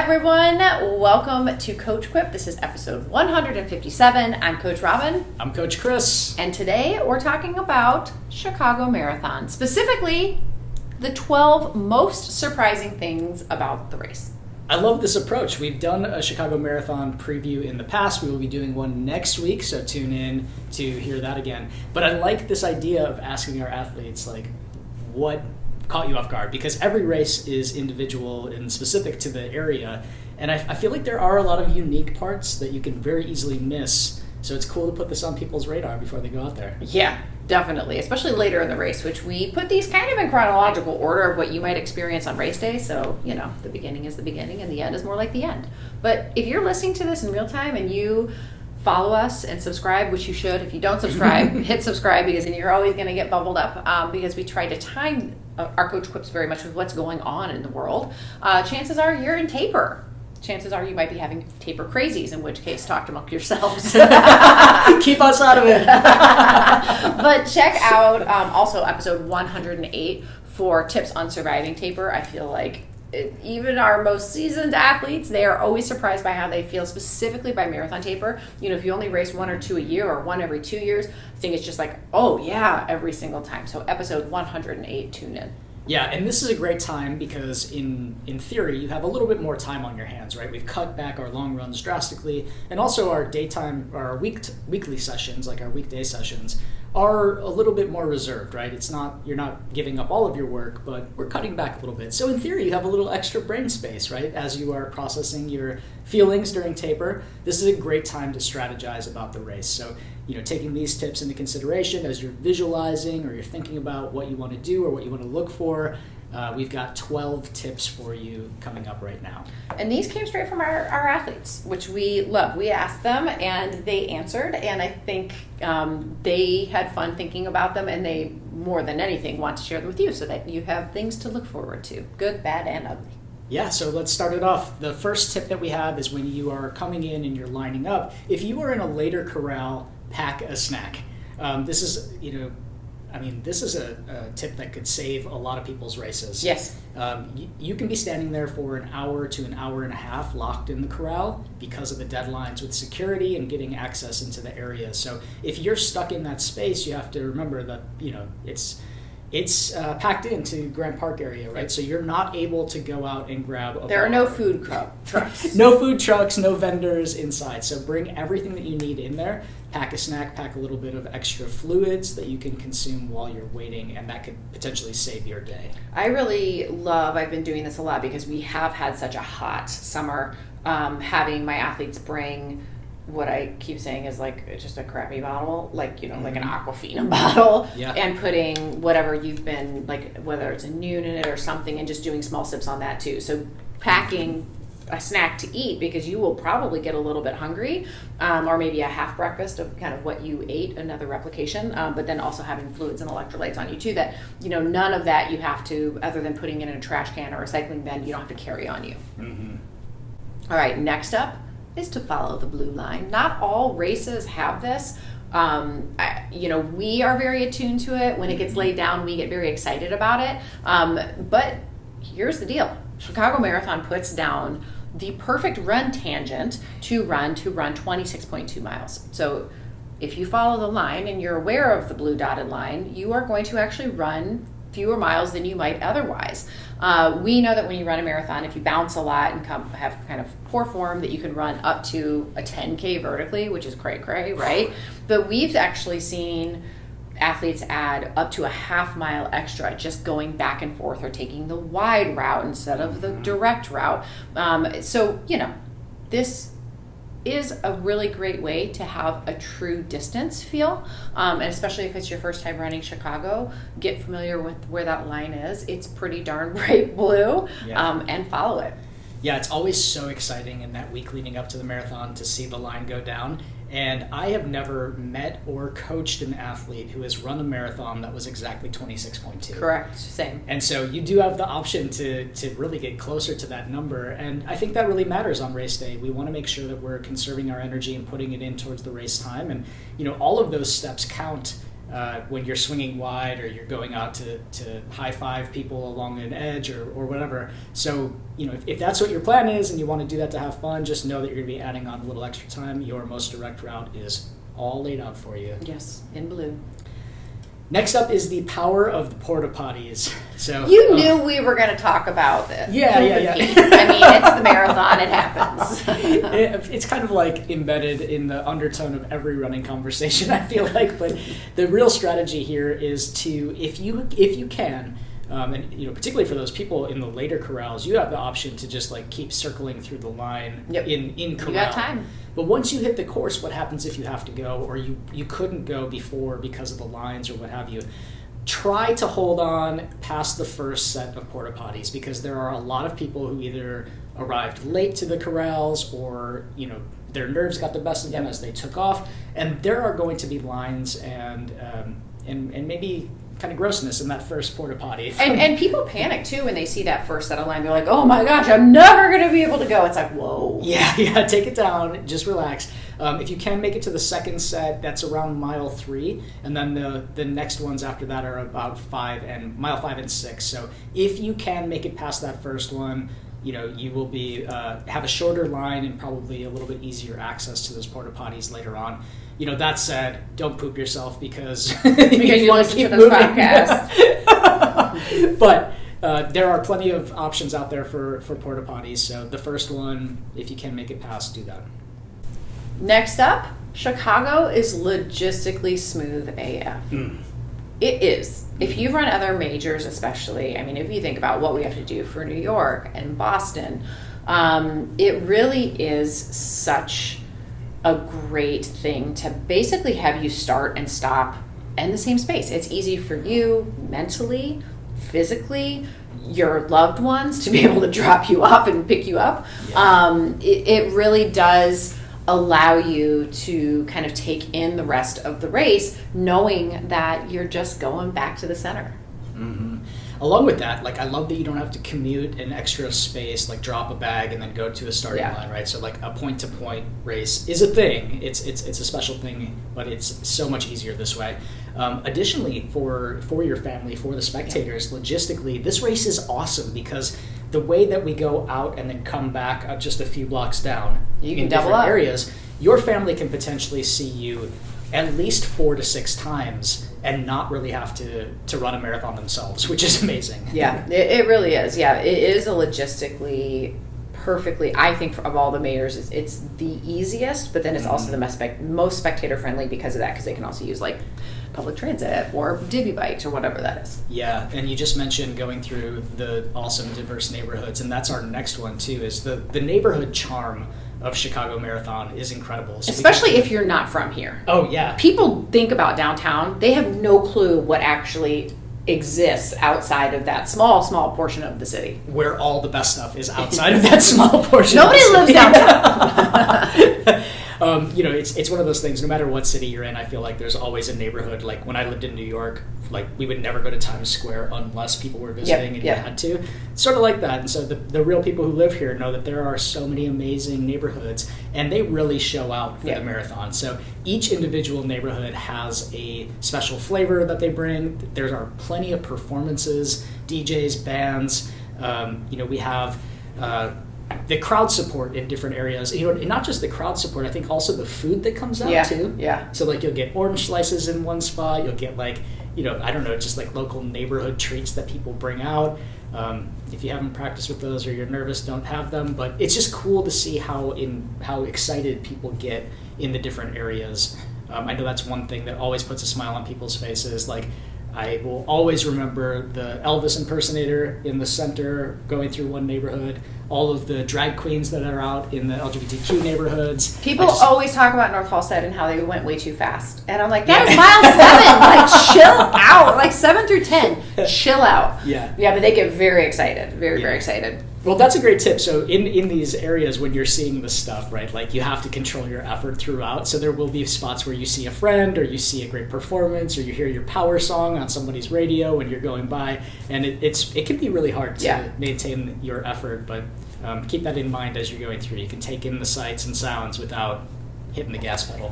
everyone. Welcome to Coach Quip. This is episode 157. I'm Coach Robyn. I'm Coach Chris. And today we're talking about Chicago Marathon, specifically the 12 most surprising things about the race. I love this approach. We've done a Chicago Marathon preview in the past. We will be doing one next week, so tune in to hear that again. But I like this idea of asking our athletes, like, what caught you off guard? Because every race is individual and specific to the area. And I feel like there are a lot of unique parts that you can very easily miss. So it's cool to put this on people's radar before they go out there. Yeah, definitely. Especially later in the race, which we put these kind of in chronological order of what you might experience on race day. So, you know, the beginning is the beginning and the end is more like the end. But if you're listening to this in real time and you follow us and subscribe, which you should. If you don't subscribe, hit subscribe, because then you're always going to get bubbled up because we try to time our Coach Quips very much with what's going on in the world. Chances are you're in taper. Chances are you might be having taper crazies, in which case talk among yourselves. Keep us out of it. But check out also episode 108 for tips on surviving taper. I feel like even our most seasoned athletes, they are always surprised by how they feel specifically by marathon taper. You know, if you only race one or two a year or one every 2 years, I think it's just like, oh yeah, every single time. So episode 108, tune in. Yeah, and this is a great time because in theory, you have a little bit more time on your hands, right? We've cut back our long runs drastically, and also our daytime, our weekly sessions, like our weekday sessions, are a little bit more reserved, right? It's not, you're not giving up all of your work, but we're cutting back a little bit. So in theory, you have a little extra brain space, right? As you are processing your feelings during taper, this is a great time to strategize about the race. So, you know, taking these tips into consideration as you're visualizing or you're thinking about what you want to do or what you want to look for, we've got 12 tips for you coming up right now. And these came straight from our athletes, which we love. We asked them and they answered, and I think they had fun thinking about them, and they, more than anything, want to share them with you so that you have things to look forward to, good, bad, and ugly. Yeah, so let's start it off. The first tip that we have is when you are coming in and you're lining up, if you are in a later corral, pack a snack. This is, this is a tip that could save a lot of people's races. Yes. You can be standing there for an hour to an hour and a half locked in the corral because of the deadlines with security and getting access into the area. So if you're stuck in that space, you have to remember that, it's packed into Grant Park area, right? So you're not able to go out and grab a There bar. are no food trucks. No food trucks, no vendors inside. So bring everything that you need in there. Pack a snack, pack a little bit of extra fluids that you can consume while you're waiting, and that could potentially save your day. I really love, I've been doing this a lot because we have had such a hot summer, having my athletes bring what I keep saying is like just a crappy bottle, like, like an Aquafina bottle, and putting whatever you've been, like whether it's a Noon in it or something, and just doing small sips on that too. So packing a snack to eat, because you will probably get a little bit hungry, or maybe a half breakfast of kind of what you ate, another replication, but then also having fluids and electrolytes on you too, that, none of that you have to, other than putting it in a trash can or a recycling bin, you don't have to carry on you. Mm-hmm. All right, next up is to follow the blue line. Not all races have this. We are very attuned to it. When it gets laid down, we get very excited about it. But here's the deal. Chicago Marathon puts down the perfect run tangent to run 26.2 miles. So if you follow the line and you're aware of the blue dotted line, you are going to actually run fewer miles than you might otherwise. We know that when you run a marathon, if you bounce a lot and have kind of poor form, that you can run up to a 10K vertically, which is cray-cray, right? But we've actually seen athletes add up to a half mile extra just going back and forth or taking the wide route instead of the direct route. So, this is a really great way to have a true distance feel, and especially if it's your first time running Chicago, get familiar with where that line is. It's pretty darn bright blue, and follow it. Yeah, it's always so exciting in that week leading up to the marathon to see the line go down. And I have never met or coached an athlete who has run a marathon that was exactly 26.2. Correct, same. And so you do have the option to really get closer to that number. And I think that really matters on race day. We want to make sure that we're conserving our energy and putting it in towards the race time. And, all of those steps count when you're swinging wide or you're going out to high five people along an edge or whatever. So, if that's what your plan is and you want to do that to have fun, just know that you're going to be adding on a little extra time. Your most direct route is all laid out for you. Yes, in blue. Next up is the power of the porta potties. So you knew we were going to talk about this. Yeah. I mean, it's the marathon. It happens. It's kind of like embedded in the undertone of every running conversation, I feel like. But the real strategy here is to, if you can, and particularly for those people in the later corrals, you have the option to just like keep circling through the line in corral. You got time. But once you hit the course, what happens if you have to go or you couldn't go before because of the lines or what have you? Try to hold on past the first set of porta potties, because there are a lot of people who either arrived late to the corrals or their nerves got the best of them as they took off, and there are going to be lines and maybe kind of grossness in that first porta potty. And people panic too when they see that first set of line. They're like, oh my gosh, I'm never going to be able to go. It's like, whoa. Yeah, take it down, just relax. If you can make it to the second set, that's around mile 3, and then the next ones after that are about mile 5 and 6. So if you can make it past that first one, you will be have a shorter line and probably a little bit easier access to those porta potties later on. That said, don't poop yourself because you listen to this podcast. But there are plenty of options out there for porta potties. So the first one, if you can make it past, do that. Next up, Chicago is logistically smooth AF. It is. If you run other majors, especially, I mean, if you think about what we have to do for New York and Boston, it really is such a great thing to basically have you start and stop in the same space. It's easy for you mentally, physically, your loved ones to be able to drop you off and pick you up. It really does allow you to kind of take in the rest of the race, knowing that you're just going back to the center. Along with that, I love that you don't have to commute an extra space, drop a bag and then go to the starting line, right? So a point-to-point race is a thing. It's a special thing, but it's so much easier this way. Additionally, for your family, for the spectators, logistically, this race is awesome because the way that we go out and then come back just a few blocks down in different areas, your family can potentially see you at least 4 to 6 times and not really have to run a marathon themselves, which is amazing. Yeah, it really is. Yeah, it is a logistically perfectly, I think, of all the majors, it's the easiest, but then it's also the most spectator friendly because of that, because they can also use public transit or divvy bikes or whatever that is. Yeah, and you just mentioned going through the awesome diverse neighborhoods, and that's our next one too, is the neighborhood charm of Chicago Marathon is incredible. So especially if you're not from here. Oh, yeah. People think about downtown. They have no clue what actually exists outside of that small portion of the city. Where all the best stuff is outside of that small portion. Nobody lives downtown. It's one of those things, no matter what city you're in, I feel like there's always a neighborhood. When I lived in New York, we would never go to Times Square unless people were visiting and you had to. It's sort of like that. And so the real people who live here know that there are so many amazing neighborhoods, and they really show out for the marathon. So each individual neighborhood has a special flavor that they bring. There are plenty of performances, DJs, bands. We have the crowd support in different areas, and not just the crowd support, I think also the food that comes out too. Yeah. So you'll get orange slices in one spot, you'll get I don't know, just local neighborhood treats that people bring out. If you haven't practiced with those or you're nervous, don't have them, but it's just cool to see how excited people get in the different areas. I know that's one thing that always puts a smile on people's faces. I will always remember the Elvis impersonator in the center going through one neighborhood, all of the drag queens that are out in the LGBTQ neighborhoods. People always talk about North Halstead and how they went way too fast. And I'm like, that is mile 7. Chill out. 7 through 10. Chill out. Yeah. Yeah, but they get very excited. Very excited. Well, that's a great tip. So in these areas, when you're seeing this stuff, right, you have to control your effort throughout. So there will be spots where you see a friend or you see a great performance or you hear your power song on somebody's radio when you're going by. And it can be really hard to maintain your effort, but keep that in mind as you're going through. You can take in the sights and sounds without hitting the gas pedal.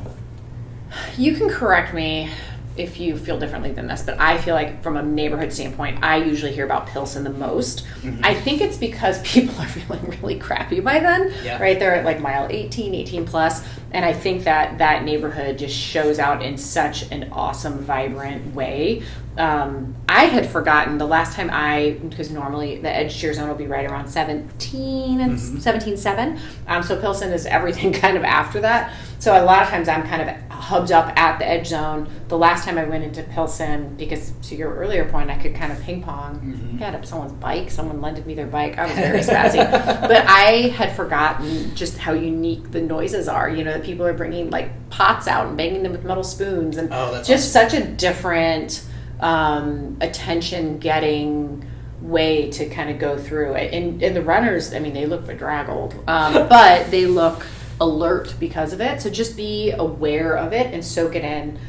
You can correct me, if you feel differently than this, but I feel like from a neighborhood standpoint, I usually hear about Pilsen the most. I think it's because people are feeling really crappy by then, right? They're at like mile 18 plus, and I think that neighborhood just shows out in such an awesome, vibrant way. I had forgotten the last time because normally the edge shear zone will be right around 17 and 17.7. So Pilsen is everything kind of after that. So a lot of times I'm kind of hubbed up at the edge zone. The last time I went into Pilsen, because to your earlier point, I could kind of ping pong. I had up someone's bike. Someone lended me their bike. I was very spazzy. But I had forgotten just how unique the noises are. You know, that people are bringing like pots out and banging them with metal spoons. And just awesome. Such a different attention-getting way to kind of go through it. And the runners, I mean, they look bedraggled, but they look alert because of it. So just be aware of it and soak it in.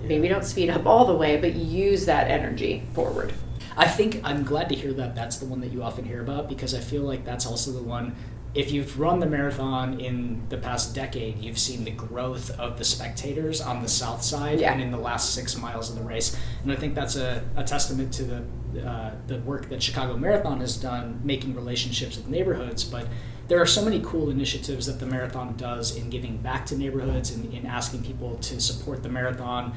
Maybe don't speed up all the way, but use that energy forward. I think I'm glad to hear that that's the one that you often hear about, because I feel like that's also the one, if you've run the marathon in the past decade, you've seen the growth of the spectators on the south side and in the last 6 miles of the race. And I think that's a testament to the work that Chicago Marathon has done, making relationships with neighborhoods. But there are so many cool initiatives that the marathon does in giving back to neighborhoods and in asking people to support the marathon,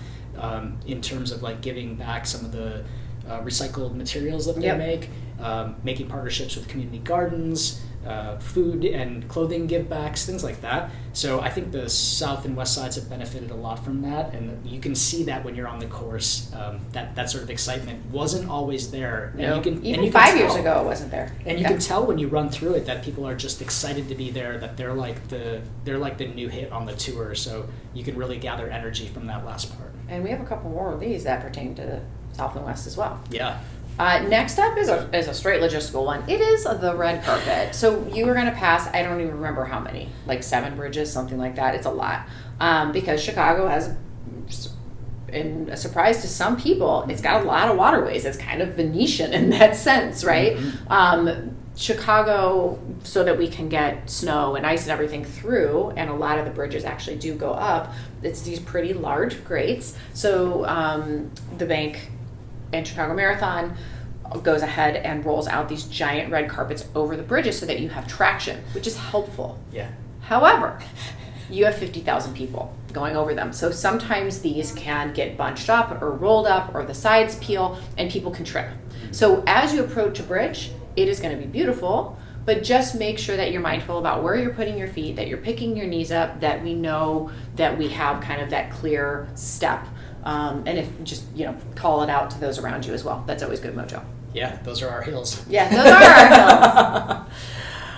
in terms of like giving back some of the recycled materials that they make, making partnerships with community gardens, food and clothing give backs, things like that. So I think the south and west sides have benefited a lot from that, and you can see that when you're on the course. That sort of excitement wasn't always there. No. And Even 5 years ago it wasn't there. And you can tell when you run through it that people are just excited to be there, that they're like the new hit on the tour. So you can really gather energy from that last part. And we have a couple more of these that pertain to the south and west as well. Yeah. Next up is a straight logistical one. It is the red carpet. So you are going to pass, I don't even remember how many, like 7 bridges, something like that. It's a lot. Because Chicago has, in a surprise to some people, it's got a lot of waterways. It's kind of Venetian in that sense, right? Chicago, so that we can get snow and ice and everything through, and a lot of the bridges actually do go up, it's these pretty large grates. So the bank and Chicago Marathon goes ahead and rolls out these giant red carpets over the bridges so that you have traction, which is helpful. Yeah. However, you have 50,000 people going over them. So sometimes these can get bunched up or rolled up, or the sides peel and people can trip. So as you approach a bridge, it is going to be beautiful, but just make sure that you're mindful about where you're putting your feet, that you're picking your knees up, that we know that we have kind of that clear step. And if just, call it out to those around you as well. That's always good mojo. Yeah, those are our hills. Yeah, those are our hills.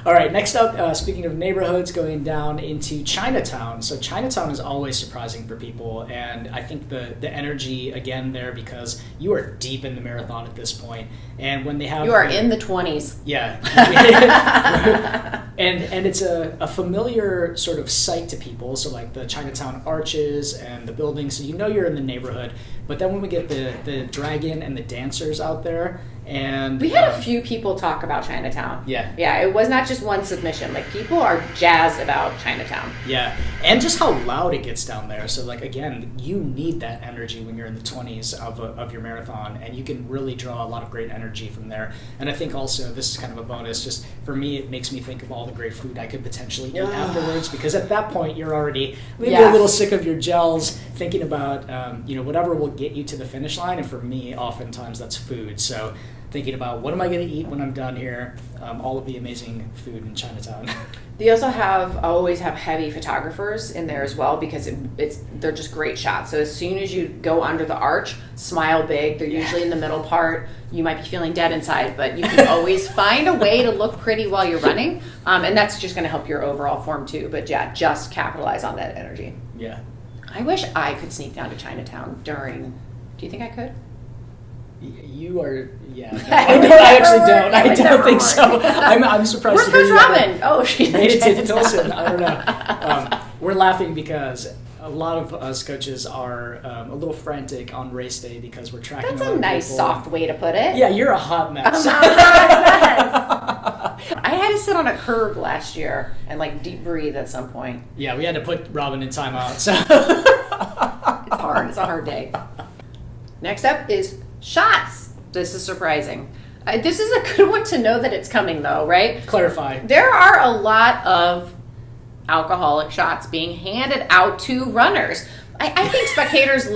All right, next up, speaking of neighborhoods, going down into Chinatown. So Chinatown is always surprising for people, and I think the energy, again, there, because you are deep in the marathon at this point, and when they have... You are in the 20s. Yeah. and it's a familiar sort of sight to people, so like the Chinatown arches and the buildings, so you're in the neighborhood. But then when we get the dragon and the dancers out there, and we had a few people talk about Chinatown. Yeah, it was not just one submission. Like, people are jazzed about Chinatown. Yeah, and just how loud it gets down there. So, like, again, you need that energy when you're in the 20s of your marathon, and you can really draw a lot of great energy from there. And I think also, this is kind of a bonus, just for me, it makes me think of all the great food I could potentially eat afterwards, because at that point, you're already maybe a little sick of your gels, thinking about whatever will get you to the finish line. And for me, oftentimes that's food. So thinking about what am I going to eat when I'm done here, all of the amazing food in Chinatown. They also always have heavy photographers in there as well, because they're just great shots. So as soon as you go under the arch, smile big. They're usually in the middle part. You might be feeling dead inside, but you can always find a way to look pretty while you're running, and that's just going to help your overall form too. But yeah, just capitalize on that energy. Yeah. I wish I could sneak down to Chinatown during... Do you think I could? You are, yeah. No, I actually don't. I don't think so. I'm surprised. Where's Coach Robyn? Oh, she made it to Pilsen. I don't know. We're laughing because a lot of us coaches are a little frantic on race day because we're tracking. That's a nice, soft way to put it. Yeah, you're a hot mess. I'm a hot mess. I had to sit on a curb last year and deep breathe at some point. Yeah, we had to put Robyn in timeout. So it's hard. It's a hard day. Next up is shots. This is surprising. This is a good one to know that it's coming, though, right? Clarify. There are a lot of alcoholic shots being handed out to runners. I think spectators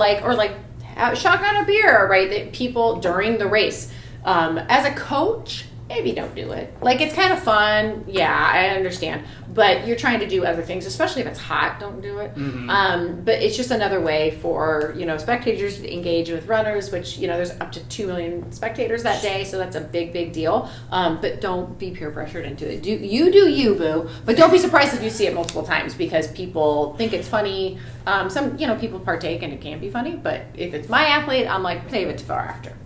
shotgun a beer, right? That people during the race. As a coach, maybe don't do it. Like, it's kind of fun. Yeah, I understand. But you're trying to do other things, especially if it's hot, don't do it. Mm-hmm. But it's just another way for, spectators to engage with runners, which, there's up to 2 million spectators that day. So that's a big, big deal. But don't be peer pressured into it. Do you, boo. But don't be surprised if you see it multiple times because people think it's funny. Some, people partake and it can be funny. But if it's my athlete, I'm like, save it for after.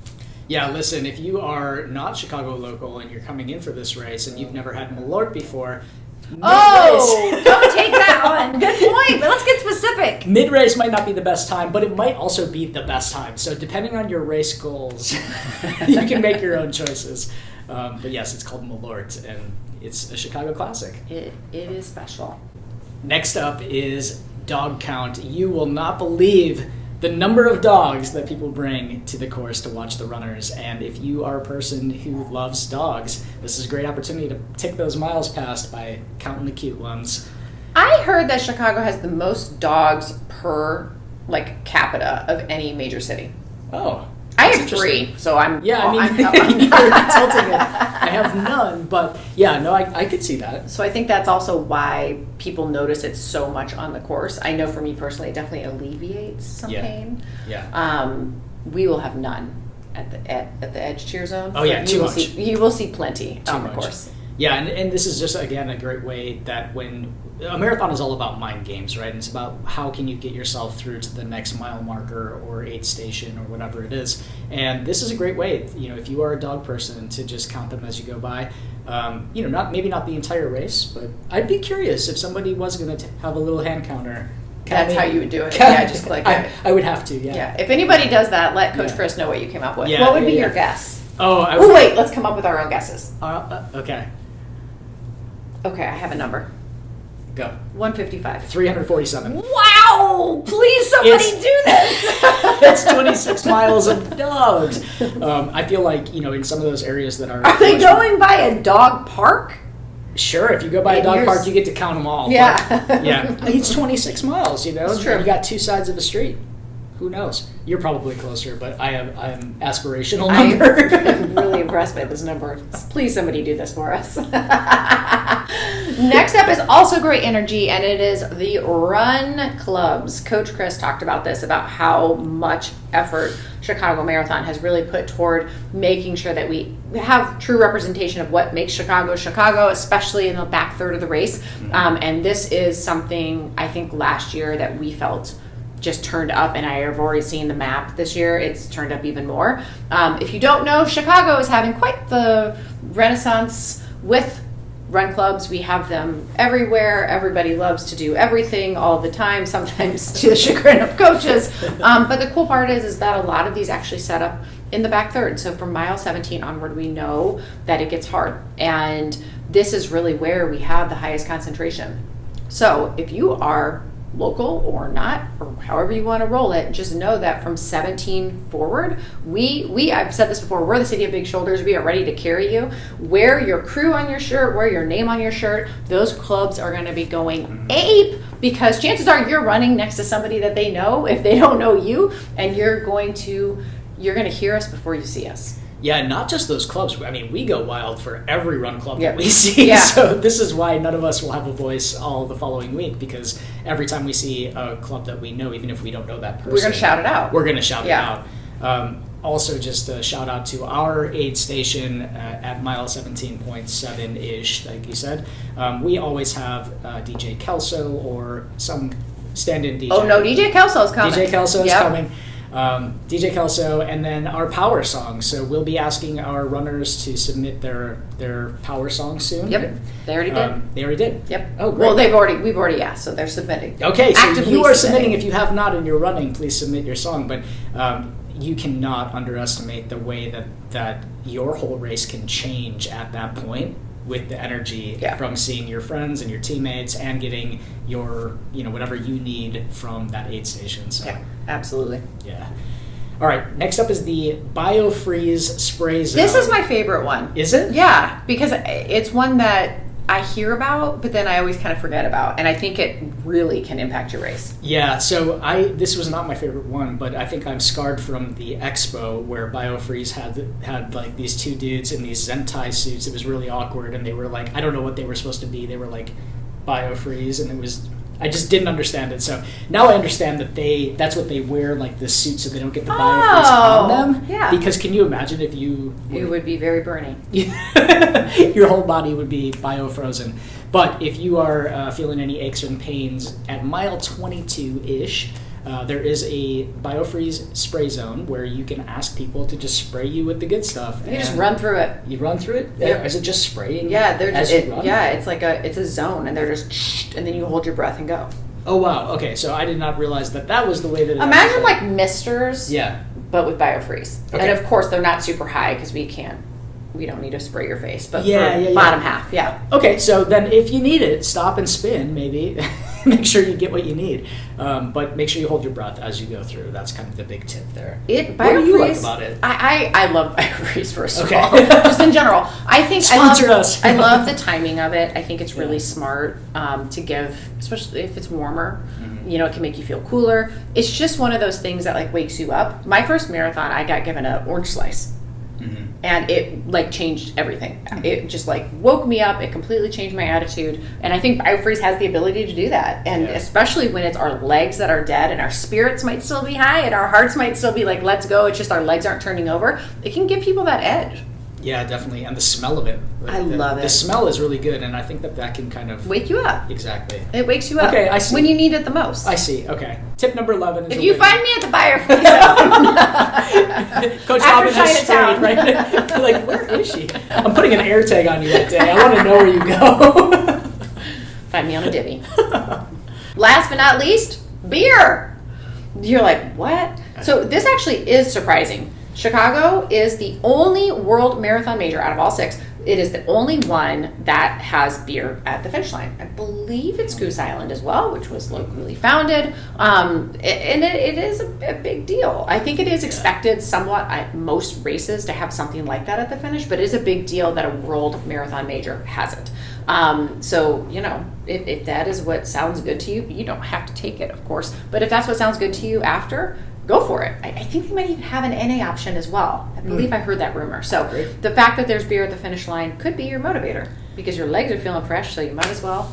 Yeah, listen, if you are not Chicago local and you're coming in for this race and you've never had Malort before, don't take that on. Good point, but let's get specific. Mid-race might not be the best time, but it might also be the best time. So depending on your race goals, you can make your own choices. But yes, it's called Malort, and it's a Chicago classic. It is special. Next up is dog count. You will not believe the number of dogs that people bring to the course to watch the runners. And if you are a person who loves dogs, this is a great opportunity to tick those miles past by counting the cute ones. I heard that Chicago has the most dogs per capita of any major city. Oh, I have 3, so I'm... Yeah, I'm you're tilting it. I have none, but yeah, no, I could see that. So I think that's also why people notice it so much on the course. I know for me personally, it definitely alleviates some pain. Yeah. We will have none at the edge cheer zone. Oh yeah, too much. You will see plenty on the course. Yeah, and this is just, again, a great way that when a marathon is all about mind games, right? And it's about how can you get yourself through to the next mile marker or aid station or whatever it is. And this is a great way, if you are a dog person, to just count them as you go by. Maybe not the entire race, but I'd be curious if somebody was going to have a little hand counter. That's how you would do it. Yeah, just click it. I would have to, yeah. Yeah. If anybody does that, let Coach Chris know what you came up with. Yeah, what would be your guess? Wait, let's come up with our own guesses. Okay. Okay, I have a number. Go. 155. 347. Wow! Please, somebody do this! That's 26 miles of dogs. I feel like, in some of those areas that are... Are they going by a dog park? Sure, if you go by a dog park, you get to count them all. Yeah. But, yeah. It's 26 miles, It's true. You got 2 sides of the street. Who knows? You're probably closer, but I'm aspirational I'm number. really impressed by this number. Please, somebody do this for us. Next up is also great energy, and it is the run clubs. Coach Chris talked about this, about how much effort Chicago Marathon has really put toward making sure that we have true representation of what makes Chicago, Chicago, especially in the back third of the race. And this is something I think last year that we felt just turned up, and I have already seen the map this year. It's turned up even more. If you don't know, Chicago is having quite the renaissance with run clubs. We have them everywhere. Everybody loves to do everything all the time, sometimes to the chagrin of coaches. But the cool part is that a lot of these actually set up in the back third. So from mile 17 onward, we know that it gets hard. And this is really where we have the highest concentration. So if you are local or not, or however you want to roll it, just know that from 17 forward, I've said this before, we're the city of big shoulders. We are ready to carry you. Wear your crew on your shirt, wear your name on your shirt. Those clubs are going to be going ape, because chances are you're running next to somebody that they know if they don't know you, and you're going to hear us before you see us. Yeah, not just those clubs. I mean, we go wild for every run club that we see. Yeah. So this is why none of us will have a voice all the following week, because every time we see a club that we know, even if we don't know that person, we're going to shout it out. We're going to shout it out. Also, just a shout out to our aid station at mile 17.7-ish, like you said. We always have DJ Kelso or some stand-in DJ. Oh, no, DJ Kelso's coming. DJ Kelso is coming. DJ Kelso, and then our power songs. So we'll be asking our runners to submit their power songs soon. Yep, they already did. They already did. Yep. Oh, great. Well, we've already asked, so they're submitting. Okay, so Actively you are submitting. If you have not and you're running, please submit your song. But you cannot underestimate the way that your whole race can change at that point, with the energy from seeing your friends and your teammates and getting your, whatever you need from that aid station. So yeah, absolutely. Yeah. All right, next up is the BioFreeze spray zone. This is my favorite one. Is it? Yeah, because it's one that I hear about, but then I always kind of forget about, and I think it really can impact your race. Yeah, so this was not my favorite one, but I think I'm scarred from the expo where BioFreeze had like these two dudes in these Zentai suits. It was really awkward, and they were like, I don't know what they were supposed to be. They were like BioFreeze, and I just didn't understand it. So now I understand that that's what they wear, like the suit, so they don't get the BioFreeze on them. Yeah. Because can you imagine if you It would be very burning. your whole body would be biofrozen. But if you are feeling any aches and pains at mile 22-ish, there is a BioFreeze spray zone where you can ask people to just spray you with the good stuff. You just run through it. You run through it? Yeah. Is it just spraying? Yeah, they're as just you run? yeah. It's like it's a zone, and they're just and then you hold your breath and go. Oh wow. Okay, so I did not realize that was the way that. Imagine like misters. Yeah. But with BioFreeze, Okay. and of course they're not super high because we don't need to spray your face, but Yeah, bottom half, yeah. Okay, so then if you need it, stop and spin, maybe. Make sure you get what you need. But make sure you hold your breath as you go through. That's kind of the big tip there. What do you like about it? I love BioFreeze, first of Okay. all. Just in general. I think Sponsor us. I love the timing of it. I think it's really smart to give, especially if it's warmer. Mm-hmm. You know, it can make you feel cooler. It's just one of those things that like wakes you up. My first marathon, I got given an orange slice. Mm-hmm. And it like changed everything. It just like woke me up. It completely changed my attitude. And I think BioFreeze has the ability to do that. And especially when it's our legs that are dead and our spirits might still be high and our hearts might still be like, let's go. It's just our legs aren't turning over. It can give people that edge. Yeah, definitely. And the smell of it. I love it. The smell is really good, and I think that can kind of... Wake you up. Exactly. It wakes you up. Okay, I see. When you need it the most. I see. Okay. Tip number 11 is... If you find me at the BioFreeze zone. Coach After Robyn has Chinatown. sprayed, right? You're like, where is she? I'm putting an air tag on you that day. I want to know where you go. Find me on a divvy. Last but not least, beer. You're like, what? So this actually is surprising. Chicago is the only world marathon major out of all 6. It is the only one that has beer at the finish line. I believe it's Goose Island as well, which was locally founded. And it is a big deal. I think it is expected somewhat at most races to have something like that at the finish, but it is a big deal that a world marathon major has it. So, you know, if that is what sounds good to you, you don't have to take it, of course. But if that's what sounds good to you after, go for it. I think they might even have an NA option as well. I believe I heard that rumor. So the fact that there's beer at the finish line could be your motivator because your legs are feeling fresh, so you might as well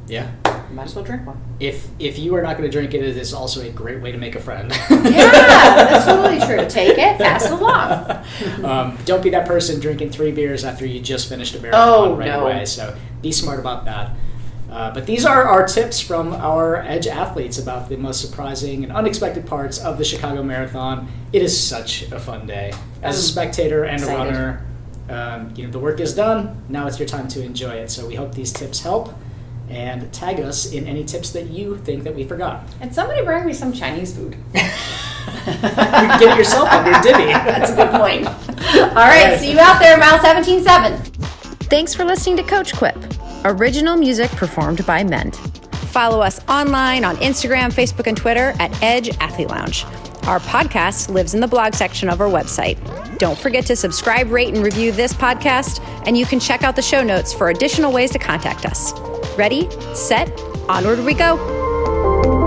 drink one. If you are not going to drink it, it is also a great way to make a friend. Yeah, that's totally true. Take it, pass it along. Don't be that person drinking 3 beers after you just finished a marathon no. away. So be smart about that. But these are our tips from our Edge athletes about the most surprising and unexpected parts of the Chicago Marathon. It is such a fun day. As a spectator and excited. a runner, the work is done. Now it's your time to enjoy it. So we hope these tips help. And tag us in any tips that you think that we forgot. And somebody bring me some Chinese food. You can get it yourself on your divvy. That's a good point. All right, see you out there, mile 17.7. Thanks for listening to Coach Quip. Original music performed by Ment. Follow us online on Instagram, Facebook, and Twitter at Edge Athlete Lounge. Our podcast lives in the blog section of our website. Don't forget to subscribe, rate, and review this podcast, and you can check out the show notes for additional ways to contact us. Ready, set, onward we go.